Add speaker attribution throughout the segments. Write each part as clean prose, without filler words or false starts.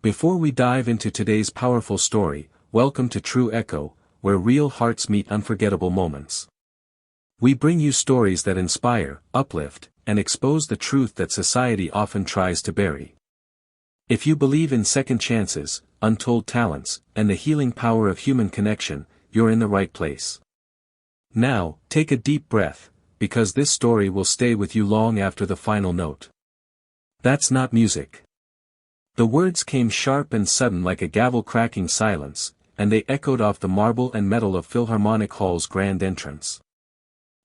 Speaker 1: Before we dive into today's powerful story, welcome to True Echo, where real hearts meet unforgettable moments. We bring you stories that inspire, uplift, and expose the truth that society often tries to bury. If you believe in second chances, untold talents, and the healing power of human connection, you're in the right place. Now, take a deep breath, because this story will stay with you long after the final note. That's not music. The words came sharp and sudden like a gavel-cracking silence, and they echoed off the marble and metal of Philharmonic Hall's grand entrance.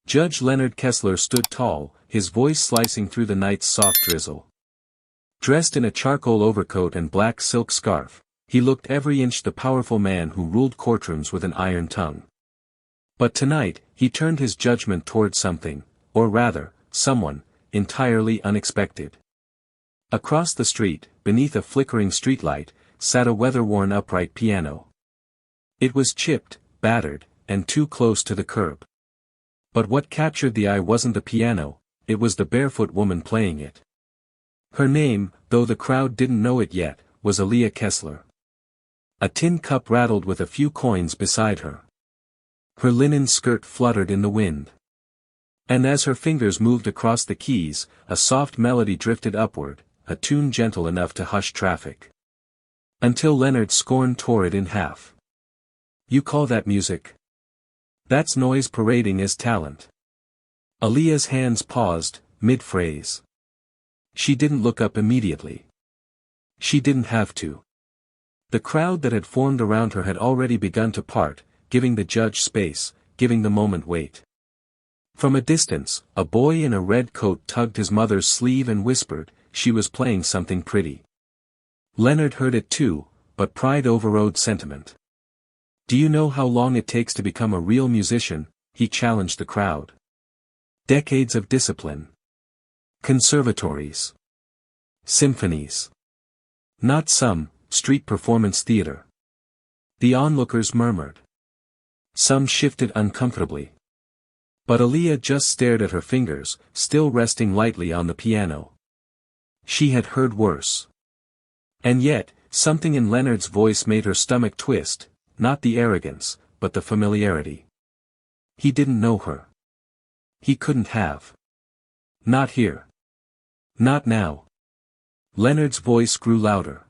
Speaker 1: Judge Leonard Kessler stood tall, his voice slicing through the night's soft drizzle. Dressed in a charcoal overcoat and black silk scarf, he looked every inch the powerful man who ruled courtrooms with an iron tongue. But tonight, he turned his judgment toward something, or rather, someone, entirely unexpected. Across the street, beneath a flickering streetlight, sat a weather-worn upright piano. It was chipped, battered, and too close to the curb. But what captured the eye wasn't the piano, it was the barefoot woman playing it. Her name, though the crowd didn't know it yet, was Aaliyah Kessler. A tin cup rattled with a few coins beside her. Her linen skirt fluttered in the wind. And as her fingers moved across the keys, a soft melody drifted upward, a tune gentle enough to hush traffic. Until Leonard's scorn tore it in half. "You call that music? That's noise parading as talent." Aaliyah's hands paused, mid-phrase. She didn't look up immediately. She didn't have to. The crowd that had formed around her had already begun to part, giving the judge space, giving the moment weight. From a distance, a boy in a red coat tugged his mother's sleeve and whispered, she was playing something pretty. Leonard heard it too, but pride overrode sentiment. "Do you know how long it takes to become a real musician?" he challenged the crowd. "Decades of discipline. Conservatories. Symphonies. Not some street performance theater." The onlookers murmured. Some shifted uncomfortably. But Aaliyah just stared at her fingers, still resting lightly on the piano. She had heard worse. And yet, something in Leonard's voice made her stomach twist, not the arrogance, but the familiarity. He didn't know her. He couldn't have. Not here. Not now. Leonard's voice grew louder.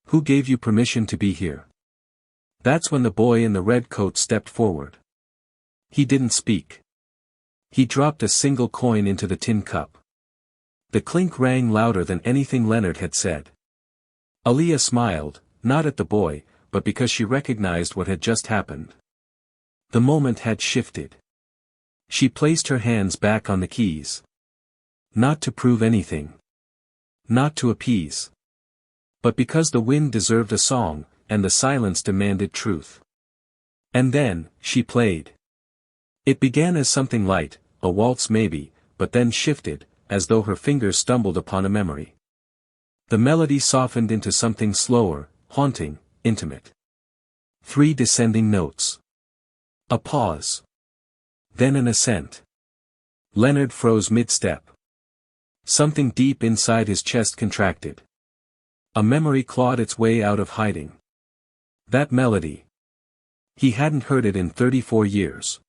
Speaker 1: "Who gave you permission to be here?" That's when the boy in the red coat stepped forward. He didn't speak. He dropped a single coin into the tin cup. The clink rang louder than anything Leonard had said. Aaliyah smiled, not at the boy, but because she recognized what had just happened. The moment had shifted. She placed her hands back on the keys. Not to prove anything. Not to appease. But because the wind deserved a song, and the silence demanded truth. And then, she played. It began as something light, a waltz maybe, but then shifted, as though her fingers stumbled upon a memory. The melody softened into something slower, haunting, intimate. 3 descending notes. A pause. Then an ascent. Leonard froze mid-step. Something deep inside his chest contracted. A memory clawed its way out of hiding. That melody. He hadn't heard it in 34 years.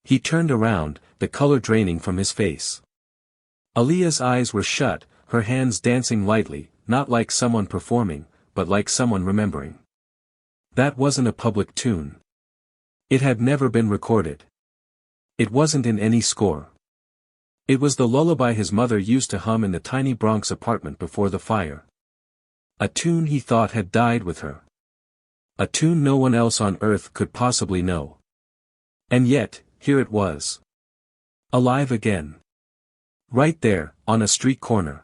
Speaker 1: He turned around, the color draining from his face. Aaliyah's eyes were shut, her hands dancing lightly, not like someone performing, but like someone remembering. That wasn't a public tune. It had never been recorded. It wasn't in any score. It was the lullaby his mother used to hum in the tiny Bronx apartment before the fire. A tune he thought had died with her. A tune no one else on earth could possibly know. And yet, here it was. Alive again. Right there, on a street corner.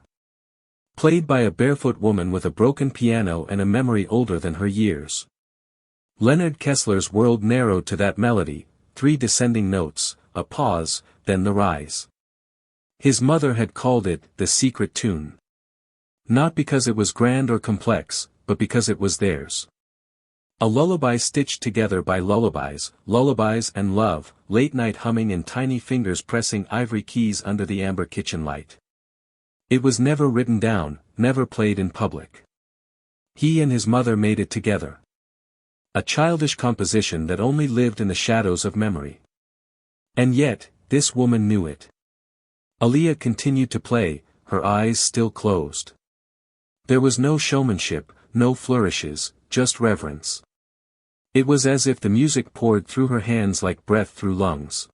Speaker 1: Played by a barefoot woman with a broken piano and a memory older than her years. Leonard Kessler's world narrowed to that melody, 3 descending notes, a pause, then the rise. His mother had called it the secret tune. Not because it was grand or complex, but because it was theirs. A lullaby stitched together by lullabies, lullabies and love, late night humming and tiny fingers pressing ivory keys under the amber kitchen light. It was never written down, never played in public. He and his mother made it together. A childish composition that only lived in the shadows of memory. And yet, this woman knew it. Aaliyah continued to play, her eyes still closed. There was no showmanship, no flourishes, just reverence. It was as if the music poured through her hands like breath through lungs.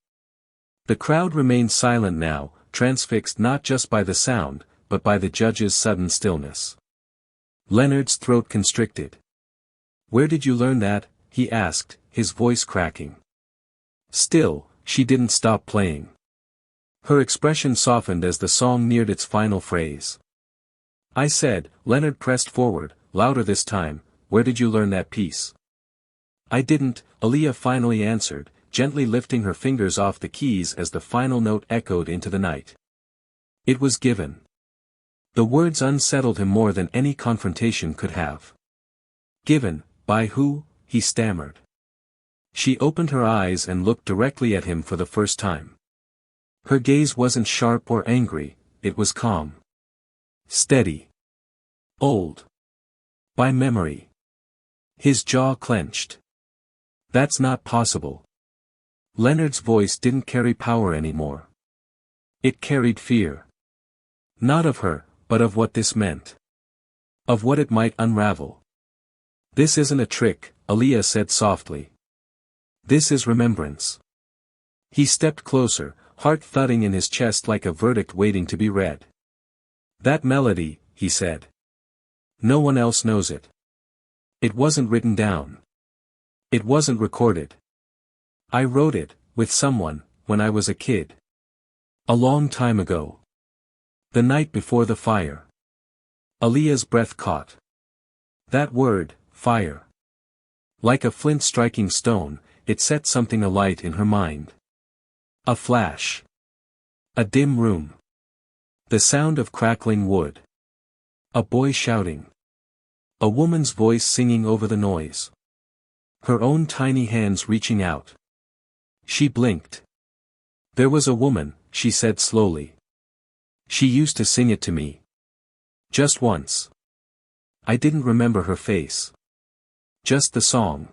Speaker 1: The crowd remained silent now, transfixed not just by the sound, but by the judge's sudden stillness. Leonard's throat constricted. "Where did you learn that?" he asked, his voice cracking. Still, she didn't stop playing. Her expression softened as the song neared its final phrase. "I said," Leonard pressed forward, louder this time, "where did you learn that piece?" "I didn't," Aaliyah finally answered, gently lifting her fingers off the keys as the final note echoed into the night. "It was given." The words unsettled him more than any confrontation could have. "Given, by who?" he stammered. She opened her eyes and looked directly at him for the first time. Her gaze wasn't sharp or angry, it was calm. Steady. Old. By memory. His jaw clenched. "That's not possible." Leonard's voice didn't carry power anymore. It carried fear. Not of her, but of what this meant. Of what it might unravel. "This isn't a trick," Aaliyah said softly. "This is remembrance." He stepped closer, heart thudding in his chest like a verdict waiting to be read. "That melody," he said. "No one else knows it. It wasn't written down. It wasn't recorded. I wrote it, with someone, when I was a kid. A long time ago. The night before the fire." Aaliyah's breath caught. That word, fire. Like a flint striking stone, it set something alight in her mind. A flash. A dim room. The sound of crackling wood. A boy shouting. A woman's voice singing over the noise. Her own tiny hands reaching out. She blinked. "There was a woman," she said slowly. "She used to sing it to me. Just once. I didn't remember her face. Just the song."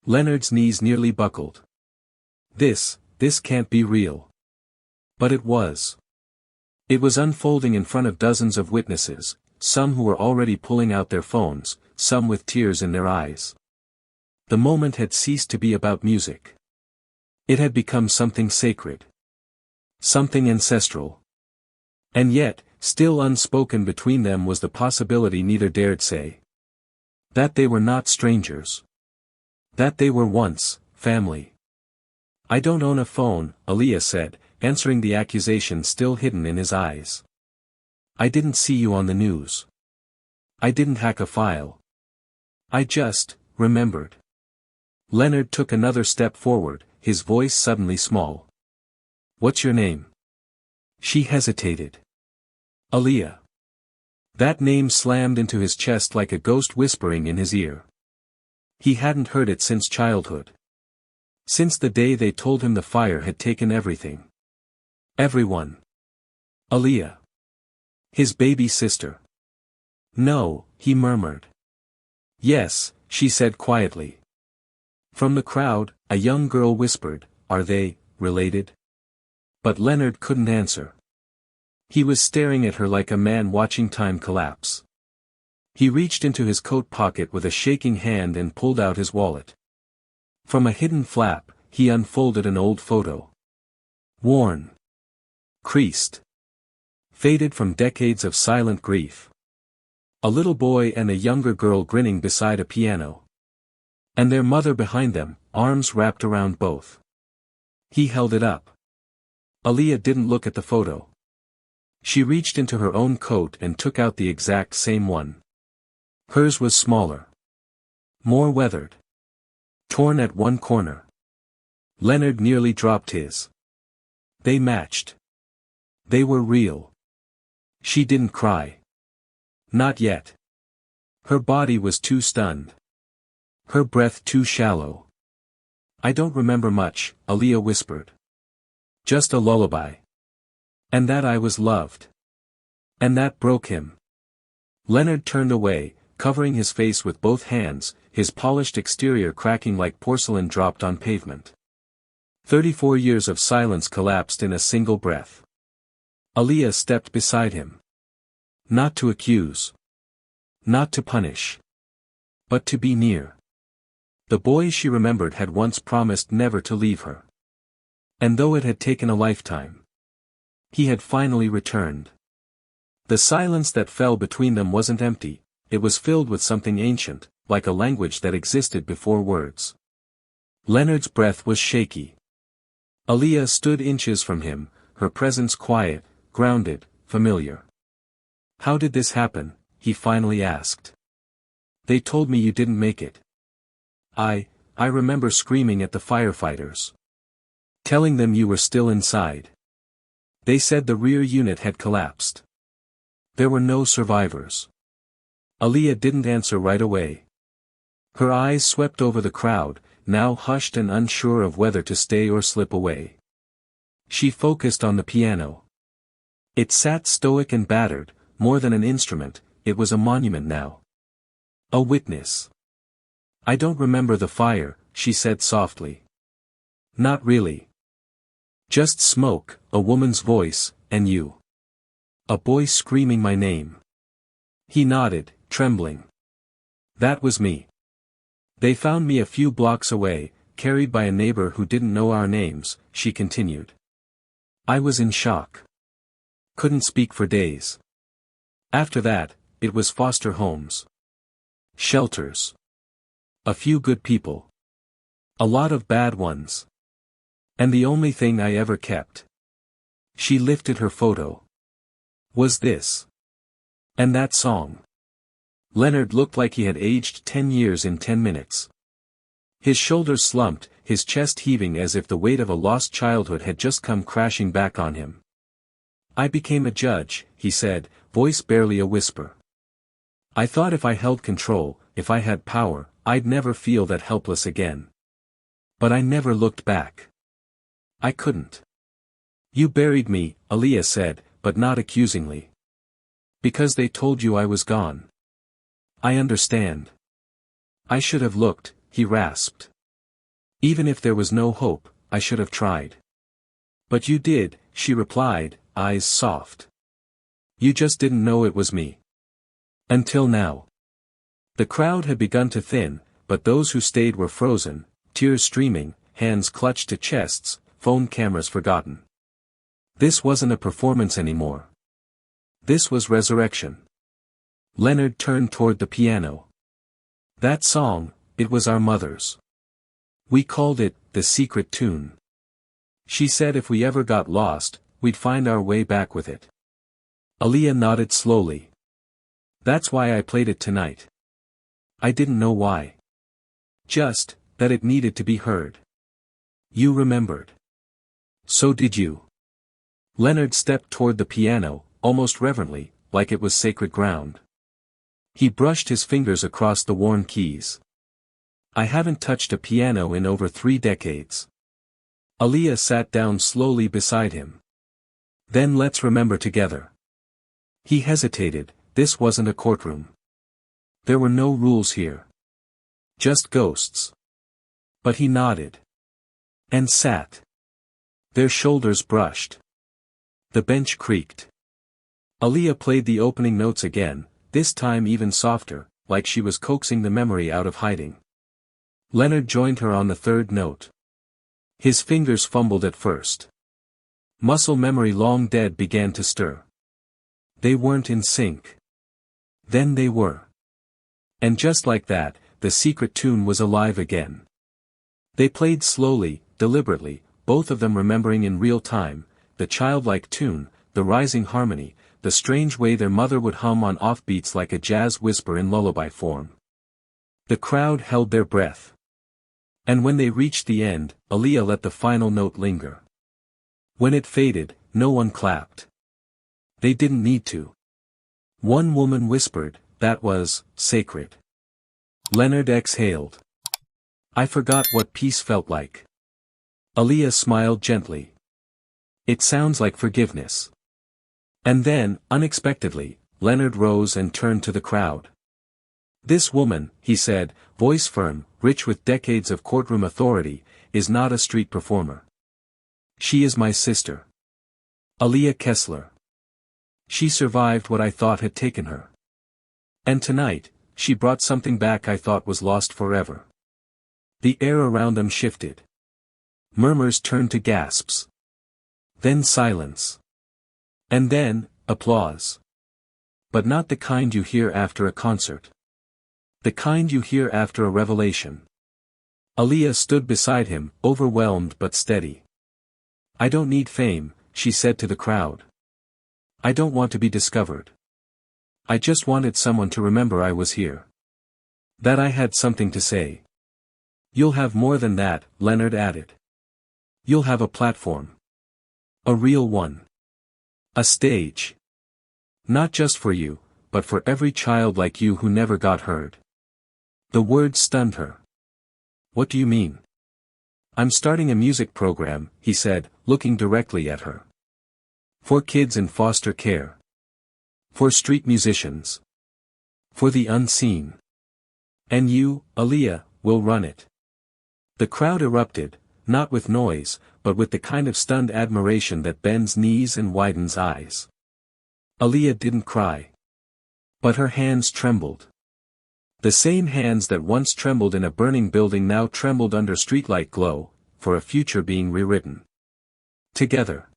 Speaker 1: Leonard's knees nearly buckled. This can't be real. But it was. It was unfolding in front of dozens of witnesses, some who were already pulling out their phones, some with tears in their eyes. The moment had ceased to be about music. It had become something sacred. Something ancestral. And yet, still unspoken between them was the possibility neither dared say. That they were not strangers. That they were once, family. "I don't own a phone," Aaliyah said, answering the accusation still hidden in his eyes. "I didn't see you on the news. I didn't hack a file. I just remembered." Leonard took another step forward, his voice suddenly small. "What's your name?" She hesitated. "Aaliyah." That name slammed into his chest like a ghost whispering in his ear. He hadn't heard it since childhood. Since the day they told him the fire had taken everything. Everyone. Aaliyah. His baby sister. "No," he murmured. "Yes," she said quietly. From the crowd, a young girl whispered, "Are they related?" But Leonard couldn't answer. He was staring at her like a man watching time collapse. He reached into his coat pocket with a shaking hand and pulled out his wallet. From a hidden flap, he unfolded an old photo. Worn. Creased. Faded from decades of silent grief. A little boy and a younger girl grinning beside a piano. And their mother behind them, arms wrapped around both. He held it up. Aaliyah didn't look at the photo. She reached into her own coat and took out the exact same one. Hers was smaller. More weathered. Torn at one corner. Leonard nearly dropped his. They matched. They were real. She didn't cry. Not yet. Her body was too stunned. Her breath too shallow. "I don't remember much," Aaliyah whispered. "Just a lullaby. And that I was loved. And that broke him." Leonard turned away, covering his face with both hands, his polished exterior cracking like porcelain dropped on pavement. 34 years of silence collapsed in a single breath. Aaliyah stepped beside him. Not to accuse. Not to punish. But to be near. The boy she remembered had once promised never to leave her. And though it had taken a lifetime, he had finally returned. The silence that fell between them wasn't empty, it was filled with something ancient, like a language that existed before words. Leonard's breath was shaky. Aaliyah stood inches from him, her presence quiet, grounded, familiar. "How did this happen?" he finally asked. "They told me you didn't make it. I remember screaming at the firefighters. Telling them you were still inside. They said the rear unit had collapsed. There were no survivors." Aaliyah didn't answer right away. Her eyes swept over the crowd, now hushed and unsure of whether to stay or slip away. She focused on the piano. It sat stoic and battered, more than an instrument, it was a monument now. A witness. "I don't remember the fire," she said softly. "Not really. Just smoke, a woman's voice, and you. A boy screaming my name." He nodded, trembling. "That was me. They found me a few blocks away, carried by a neighbor who didn't know our names," she continued. "I was in shock. Couldn't speak for days. After that, it was foster homes. Shelters. A few good people. A lot of bad ones. And the only thing I ever kept." She lifted her photo. "Was this. And that song." Leonard looked like he had aged 10 years in 10 minutes. His shoulders slumped, his chest heaving as if the weight of a lost childhood had just come crashing back on him. "I became a judge," he said, voice barely a whisper. "I thought if I held control, if I had power, I'd never feel that helpless again. But I never looked back. I couldn't." "You buried me," Aaliyah said, but not accusingly. "Because they told you I was gone." "I understand. I should have looked," he rasped. "Even if there was no hope, I should have tried." "But you did," she replied, eyes soft. "You just didn't know it was me. Until now." The crowd had begun to thin, but those who stayed were frozen, tears streaming, hands clutched to chests, phone cameras forgotten. This wasn't a performance anymore. This was resurrection. Leonard turned toward the piano. "That song, it was our mother's. We called it, the secret tune. She said if we ever got lost, we'd find our way back with it." Aaliyah nodded slowly. "That's why I played it tonight. I didn't know why. Just, that it needed to be heard." "You remembered. So did you." Leonard stepped toward the piano, almost reverently, like it was sacred ground. He brushed his fingers across the worn keys. "I haven't touched a piano in over 3 decades." Aaliyah sat down slowly beside him. "Then let's remember together." He hesitated, this wasn't a courtroom. There were no rules here. Just ghosts. But he nodded. And sat. Their shoulders brushed. The bench creaked. Aaliyah played the opening notes again, this time even softer, like she was coaxing the memory out of hiding. Leonard joined her on the 3rd note. His fingers fumbled at first. Muscle memory long dead began to stir. They weren't in sync. Then they were. And just like that, the secret tune was alive again. They played slowly, deliberately, both of them remembering in real time, the childlike tune, the rising harmony, the strange way their mother would hum on offbeats like a jazz whisper in lullaby form. The crowd held their breath. And when they reached the end, Aaliyah let the final note linger. When it faded, no one clapped. They didn't need to. One woman whispered, that was sacred. Leonard exhaled. "I forgot what peace felt like." Aaliyah smiled gently. "It sounds like forgiveness." And then, unexpectedly, Leonard rose and turned to the crowd. This woman, he said, voice firm, rich with decades of courtroom authority, is not a street performer. She is my sister. Aaliyah Kessler. She survived what I thought had taken her. And tonight, she brought something back I thought was lost forever. The air around them shifted. Murmurs turned to gasps. Then silence. And then, applause. But not the kind you hear after a concert. The kind you hear after a revelation. Aaliyah stood beside him, overwhelmed but steady. I don't need fame, she said to the crowd. I don't want to be discovered. I just wanted someone to remember I was here. That I had something to say. You'll have more than that, Leonard added. You'll have a platform. A real one. A stage. Not just for you, but for every child like you who never got heard. The words stunned her. What do you mean? I'm starting a music program, he said, looking directly at her. For kids in foster care. For street musicians. For the unseen. And you, Aaliyah, will run it. The crowd erupted, not with noise, but with the kind of stunned admiration that bends knees and widens eyes. Aaliyah didn't cry. But her hands trembled. The same hands that once trembled in a burning building now trembled under streetlight glow, for a future being rewritten. Together.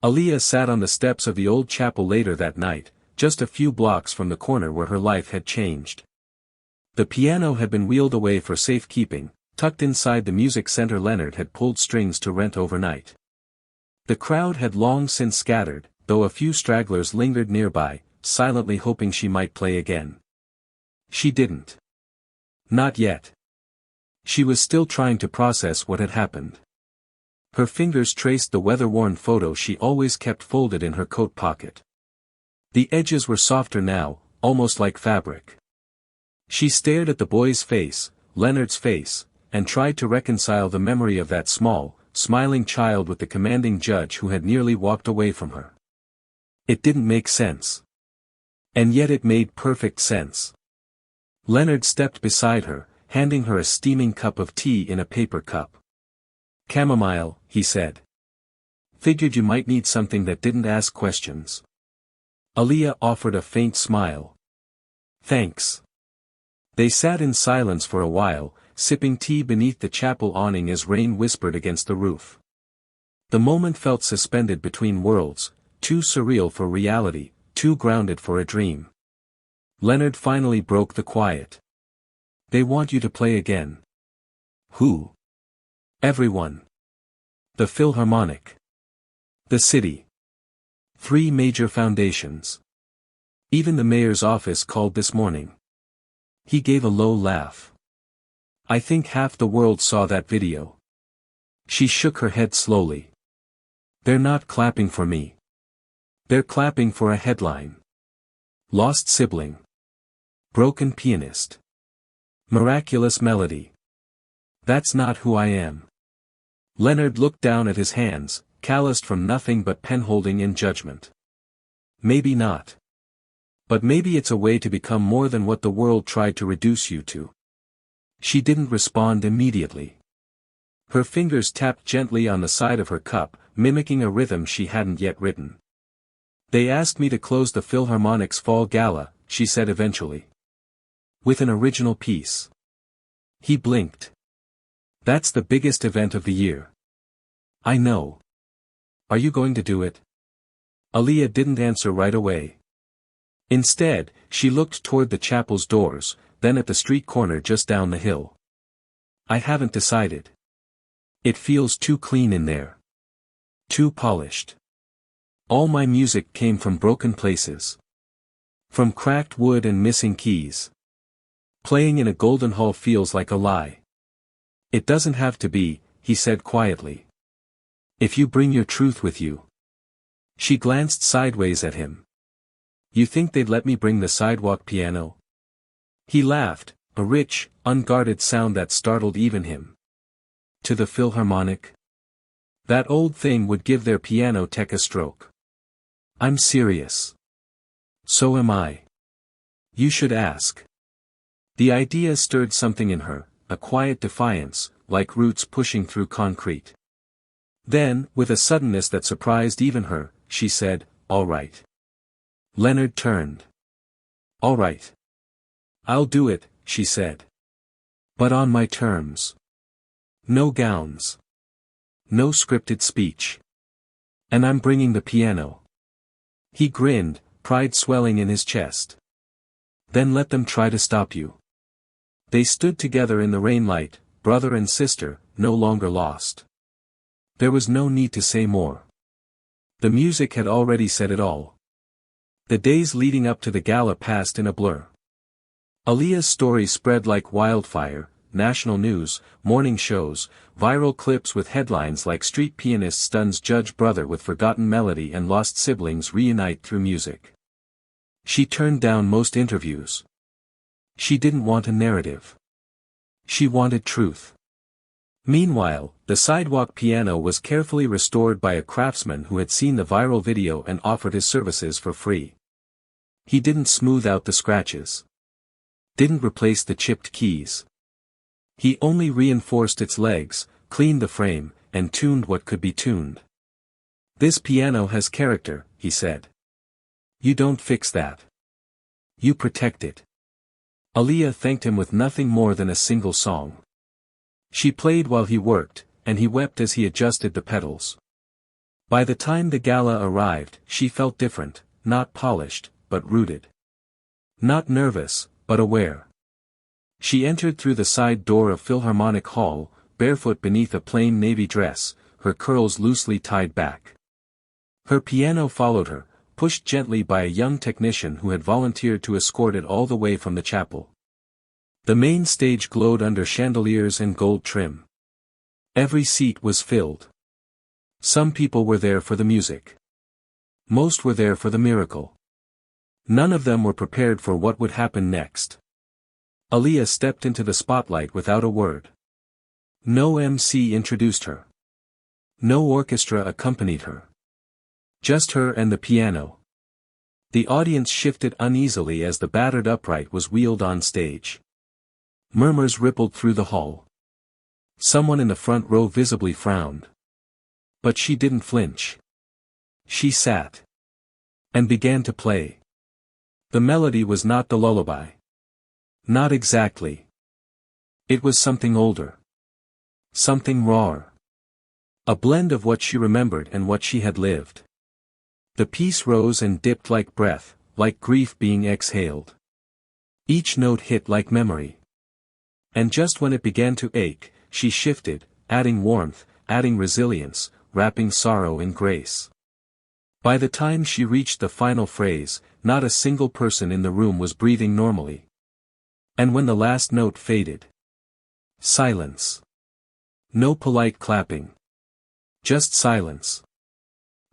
Speaker 1: Aaliyah sat on the steps of the old chapel later that night, just a few blocks from the corner where her life had changed. The piano had been wheeled away for safekeeping, tucked inside the music center Leonard had pulled strings to rent overnight. The crowd had long since scattered, though a few stragglers lingered nearby, silently hoping she might play again. She didn't. Not yet. She was still trying to process what had happened. Her fingers traced the weather-worn photo she always kept folded in her coat pocket. The edges were softer now, almost like fabric. She stared at the boy's face, Leonard's face, and tried to reconcile the memory of that small, smiling child with the commanding judge who had nearly walked away from her. It didn't make sense. And yet it made perfect sense. Leonard stepped beside her, handing her a steaming cup of tea in a paper cup. Chamomile, he said. Figured you might need something that didn't ask questions. Aaliyah offered a faint smile. Thanks. They sat in silence for a while, sipping tea beneath the chapel awning as rain whispered against the roof. The moment felt suspended between worlds, too surreal for reality, too grounded for a dream. Leonard finally broke the quiet. They want you to play again. Who? Everyone. The Philharmonic. The city. 3 major foundations. Even the mayor's office called this morning. He gave a low laugh. I think half the world saw that video. She shook her head slowly. They're not clapping for me. They're clapping for a headline. Lost sibling. Broken pianist. Miraculous melody. That's not who I am. Leonard looked down at his hands, calloused from nothing but pen-holding in judgment. Maybe not. But maybe it's a way to become more than what the world tried to reduce you to. She didn't respond immediately. Her fingers tapped gently on the side of her cup, mimicking a rhythm she hadn't yet written. They asked me to close the Philharmonic's fall gala, she said eventually. With an original piece. He blinked. That's the biggest event of the year. I know. Are you going to do it? Aaliyah didn't answer right away. Instead, she looked toward the chapel's doors, then at the street corner just down the hill. I haven't decided. It feels too clean in there. Too polished. All my music came from broken places. From cracked wood and missing keys. Playing in a golden hall feels like a lie. It doesn't have to be, he said quietly. If you bring your truth with you. She glanced sideways at him. You think they'd let me bring the sidewalk piano? He laughed, a rich, unguarded sound that startled even him. To the Philharmonic? That old thing would give their piano tech a stroke. I'm serious. So am I. You should ask. The idea stirred something in her, a quiet defiance, like roots pushing through concrete. Then, with a suddenness that surprised even her, she said, "All right." Leonard turned. "All right. I'll do it," she said. "But on my terms. No gowns. No scripted speech. And I'm bringing the piano." He grinned, pride swelling in his chest. "Then let them try to stop you." They stood together in the rainlight, brother and sister, no longer lost. There was no need to say more. The music had already said it all. The days leading up to the gala passed in a blur. Aaliyah's story spread like wildfire, national news, morning shows, viral clips with headlines like "Street Pianist Stuns Judge Brother with Forgotten Melody and Lost Siblings Reunite Through Music." She turned down most interviews. She didn't want a narrative. She wanted truth. Meanwhile, the sidewalk piano was carefully restored by a craftsman who had seen the viral video and offered his services for free. He didn't smooth out the scratches. Didn't replace the chipped keys. He only reinforced its legs, cleaned the frame, and tuned what could be tuned. "This piano has character," he said. "You don't fix that. You protect it." Aaliyah thanked him with nothing more than a single song. She played while he worked, and he wept as he adjusted the pedals. By the time the gala arrived, she felt different, not polished, but rooted. Not nervous, but aware. She entered through the side door of Philharmonic Hall, barefoot beneath a plain navy dress, her curls loosely tied back. Her piano followed her, pushed gently by a young technician who had volunteered to escort it all the way from the chapel. The main stage glowed under chandeliers and gold trim. Every seat was filled. Some people were there for the music. Most were there for the miracle. None of them were prepared for what would happen next. Aaliyah stepped into the spotlight without a word. No MC introduced her. No orchestra accompanied her. Just her and the piano. The audience shifted uneasily as the battered upright was wheeled on stage. Murmurs rippled through the hall. Someone in the front row visibly frowned. But she didn't flinch. She sat. And began to play. The melody was not the lullaby. Not exactly. It was something older. Something rawer. A blend of what she remembered and what she had lived. The piece rose and dipped like breath, like grief being exhaled. Each note hit like memory. And just when it began to ache, she shifted, adding warmth, adding resilience, wrapping sorrow in grace. By the time she reached the final phrase, not a single person in the room was breathing normally. And when the last note faded, silence. No polite clapping. Just silence.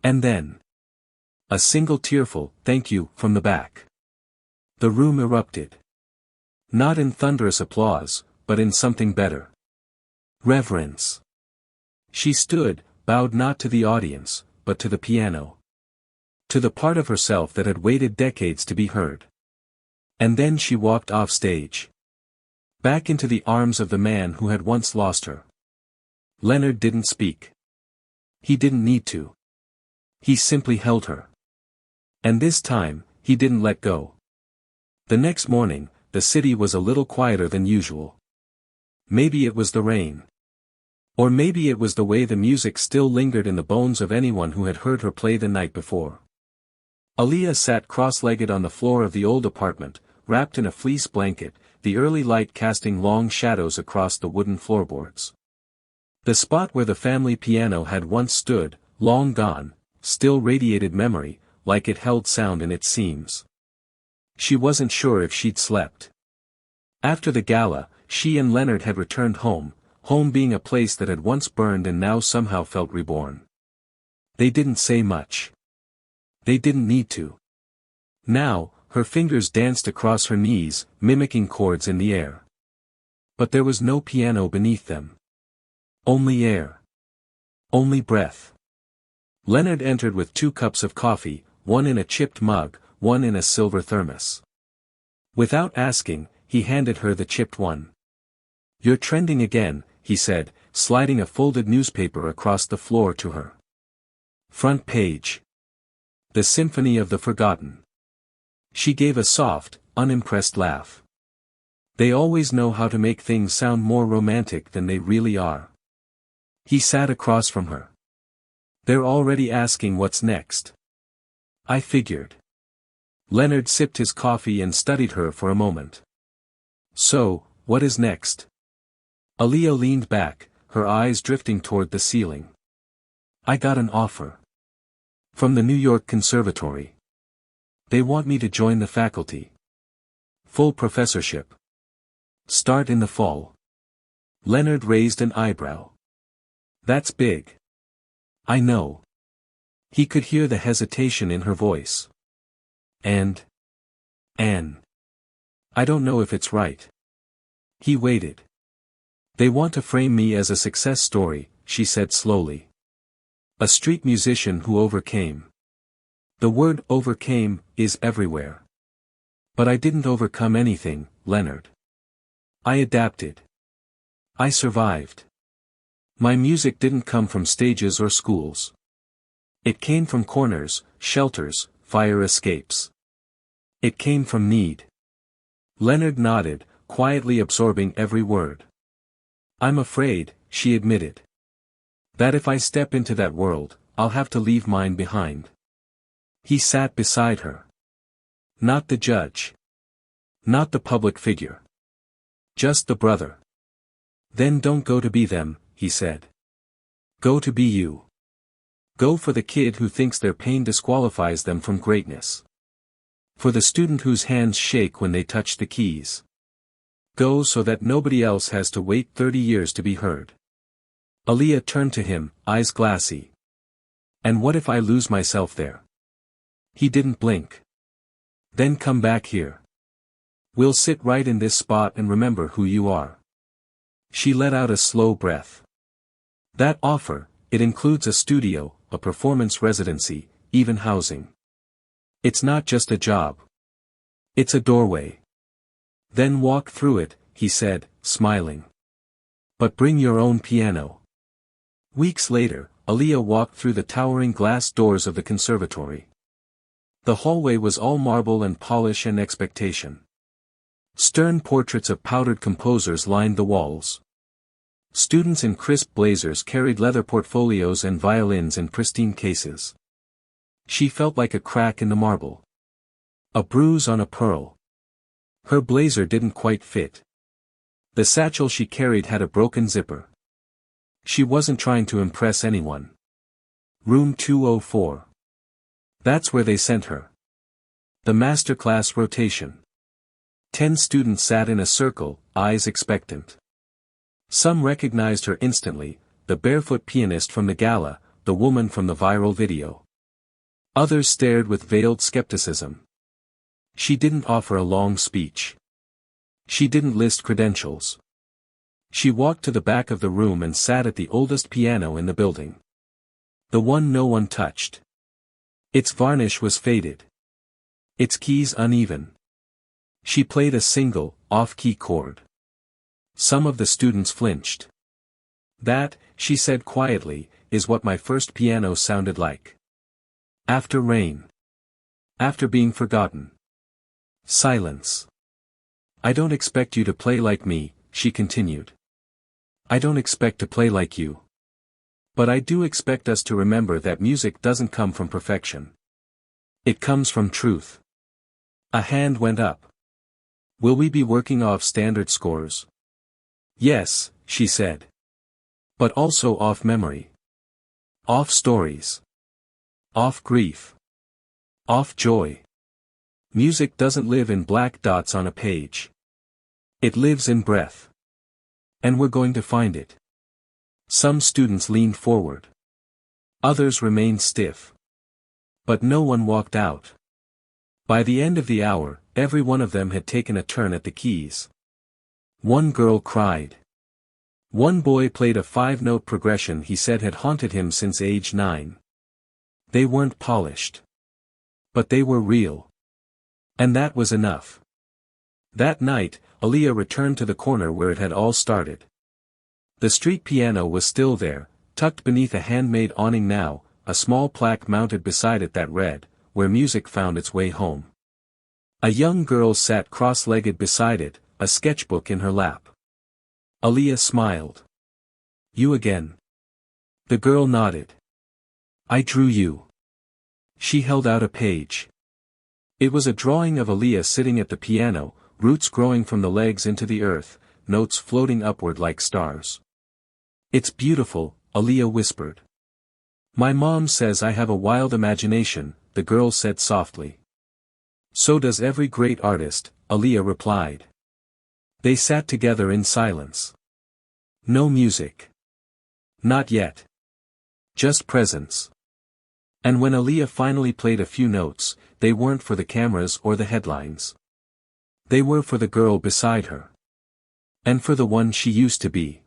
Speaker 1: And then, a single tearful "thank you" from the back. The room erupted. Not in thunderous applause, but in something better. Reverence. She stood, bowed not to the audience, but to the piano. To the part of herself that had waited decades to be heard. And then she walked off stage. Back into the arms of the man who had once lost her. Leonard didn't speak. He didn't need to. He simply held her. And this time, he didn't let go. The next morning, the city was a little quieter than usual. Maybe it was the rain. Or maybe it was the way the music still lingered in the bones of anyone who had heard her play the night before. Aaliyah sat cross-legged on the floor of the old apartment, wrapped in a fleece blanket, the early light casting long shadows across the wooden floorboards. The spot where the family piano had once stood, long gone, still radiated memory, like it held sound in its seams. She wasn't sure if she'd slept. After the gala, she and Leonard had returned home, home being a place that had once burned and now somehow felt reborn. They didn't say much. They didn't need to. Now, her fingers danced across her knees, mimicking chords in the air. But there was no piano beneath them. Only air. Only breath. Leonard entered with 2 cups of coffee, one in a chipped mug, one in a silver thermos. Without asking, he handed her the chipped one. "You're trending again," he said, sliding a folded newspaper across the floor to her. Front page. The Symphony of the Forgotten. She gave a soft, unimpressed laugh. They always know how to make things sound more romantic than they really are. He sat across from her. "They're already asking what's next." "I figured." Leonard sipped his coffee and studied her for a moment. "So, what is next?" Aaliyah leaned back, her eyes drifting toward the ceiling. "I got an offer. From the New York Conservatory. They want me to join the faculty. Full professorship. Start in the fall." Leonard raised an eyebrow. "That's big." "I know." He could hear the hesitation in her voice. And Anne. "I don't know if it's right." He waited. "They want to frame me as a success story," she said slowly. "A street musician who overcame." The word overcame is everywhere. But I didn't overcome anything, Leonard. I adapted. I survived. My music didn't come from stages or schools. It came from corners, shelters, fire escapes. It came from need. Leonard nodded, quietly absorbing every word. "I'm afraid," she admitted, "that if I step into that world, I'll have to leave mine behind." He sat beside her. Not the judge. Not the public figure. Just the brother. "Then don't go to be them," he said. "Go to be you. Go for the kid who thinks their pain disqualifies them from greatness. For the student whose hands shake when they touch the keys. Go so that nobody else has to wait 30 years to be heard." Aaliyah turned to him, eyes glassy. "And what if I lose myself there?" He didn't blink. "Then come back here. We'll sit right in this spot and remember who you are." She let out a slow breath. "That offer, it includes a studio, a performance residency, even housing. It's not just a job. It's a doorway. Then walk through it," he said, smiling. "But bring your own piano." Weeks later, Aaliyah walked through the towering glass doors of the conservatory. The hallway was all marble and polish and expectation. Stern portraits of powdered composers lined the walls. Students in crisp blazers carried leather portfolios and violins in pristine cases. She felt like a crack in the marble. A bruise on a pearl. Her blazer didn't quite fit. The satchel she carried had a broken zipper. She wasn't trying to impress anyone. Room 204. That's where they sent her. The masterclass rotation. 10 students sat in a circle, eyes expectant. Some recognized her instantly, the barefoot pianist from the gala, the woman from the viral video. Others stared with veiled skepticism. She didn't offer a long speech. She didn't list credentials. She walked to the back of the room and sat at the oldest piano in the building. The one no one touched. Its varnish was faded. Its keys uneven. She played a single, off-key chord. Some of the students flinched. "That," she said quietly, "is what my first piano sounded like. After rain. After being forgotten." Silence. "I don't expect you to play like me," she continued. "I don't expect to play like you. But I do expect us to remember that music doesn't come from perfection. It comes from truth." A hand went up. "Will we be working off standard scores?" "Yes," she said. "But also off memory. Off stories. Off grief. Off joy. Music doesn't live in black dots on a page. It lives in breath. And we're going to find it." Some students leaned forward. Others remained stiff. But no one walked out. By the end of the hour, every one of them had taken a turn at the keys. One girl cried. One boy played a 5-note progression he said had haunted him since age 9. They weren't polished. But they were real. And that was enough. That night, Aaliyah returned to the corner where it had all started. The street piano was still there, tucked beneath a handmade awning now, a small plaque mounted beside it that read, "Where music found its way home." A young girl sat cross-legged beside it, a sketchbook in her lap. Aaliyah smiled. "You again?" The girl nodded. "I drew you." She held out a page. It was a drawing of Aaliyah sitting at the piano, roots growing from the legs into the earth, notes floating upward like stars. "It's beautiful," Aaliyah whispered. "My mom says I have a wild imagination," the girl said softly. "So does every great artist," Aaliyah replied. They sat together in silence. No music. Not yet. Just presence. And when Aaliyah finally played a few notes, they weren't for the cameras or the headlines. They were for the girl beside her. And for the one she used to be.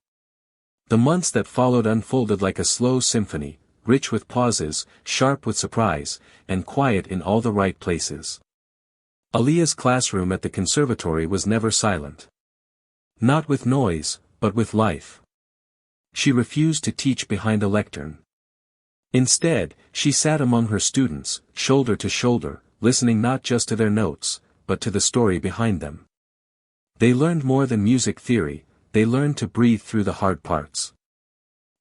Speaker 1: The months that followed unfolded like a slow symphony, rich with pauses, sharp with surprise, and quiet in all the right places. Aaliyah's classroom at the conservatory was never silent. Not with noise, but with life. She refused to teach behind a lectern. Instead, she sat among her students, shoulder to shoulder, listening not just to their notes, but to the story behind them. They learned more than music theory, they learned to breathe through the hard parts.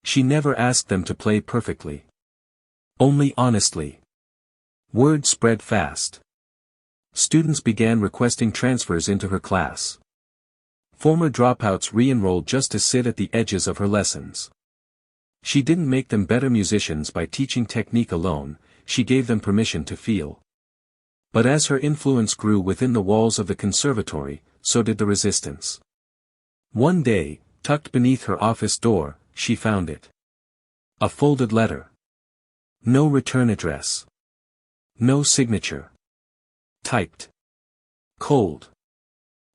Speaker 1: She never asked them to play perfectly. Only honestly. Word spread fast. Students began requesting transfers into her class. Former dropouts re-enrolled just to sit at the edges of her lessons. She didn't make them better musicians by teaching technique alone, she gave them permission to feel. But as her influence grew within the walls of the conservatory, so did the resistance. One day, tucked beneath her office door, she found it. A folded letter. No return address. No signature. Typed. Cold.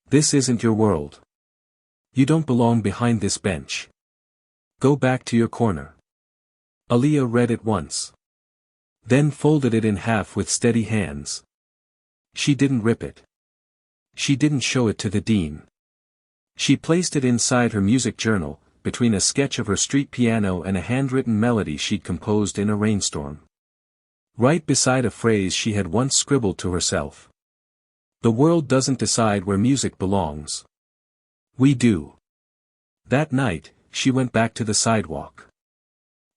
Speaker 1: "This isn't your world. You don't belong behind this bench. Go back to your corner." Aaliyah read it once. Then folded it in half with steady hands. She didn't rip it. She didn't show it to the dean. She placed it inside her music journal, between a sketch of her street piano and a handwritten melody she'd composed in a rainstorm. Right beside a phrase she had once scribbled to herself. "The world doesn't decide where music belongs. We do." That night, she went back to the sidewalk.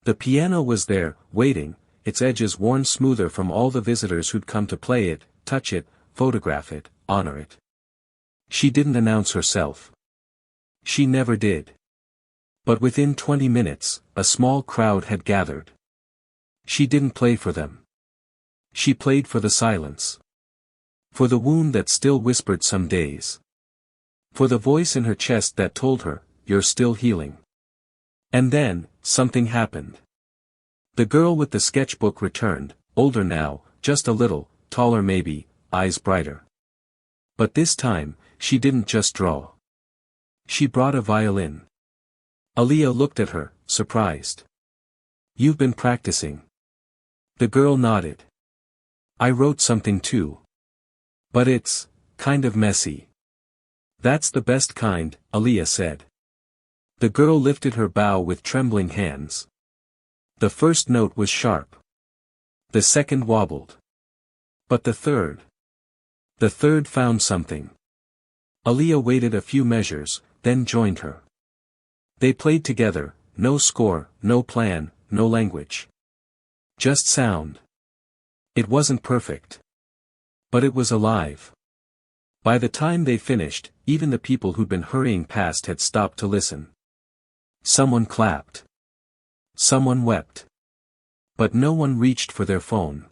Speaker 1: The piano was there, waiting, its edges worn smoother from all the visitors who'd come to play it, touch it, photograph it, honor it. She didn't announce herself. She never did. But within 20 minutes, a small crowd had gathered. She didn't play for them. She played for the silence. For the wound that still whispered some days. For the voice in her chest that told her, "You're still healing." And then, something happened. The girl with the sketchbook returned, older now, just a little, taller maybe, eyes brighter. But this time, she didn't just draw. She brought a violin. Aaliyah looked at her, surprised. "You've been practicing." The girl nodded. "I wrote something too. But it's kind of messy." "That's the best kind," Aaliyah said. The girl lifted her bow with trembling hands. The first note was sharp. The second wobbled. But the third. The third found something. Aaliyah waited a few measures, then joined her. They played together, no score, no plan, no language. Just sound. It wasn't perfect. But it was alive. By the time they finished, even the people who'd been hurrying past had stopped to listen. Someone clapped. Someone wept. But no one reached for their phone.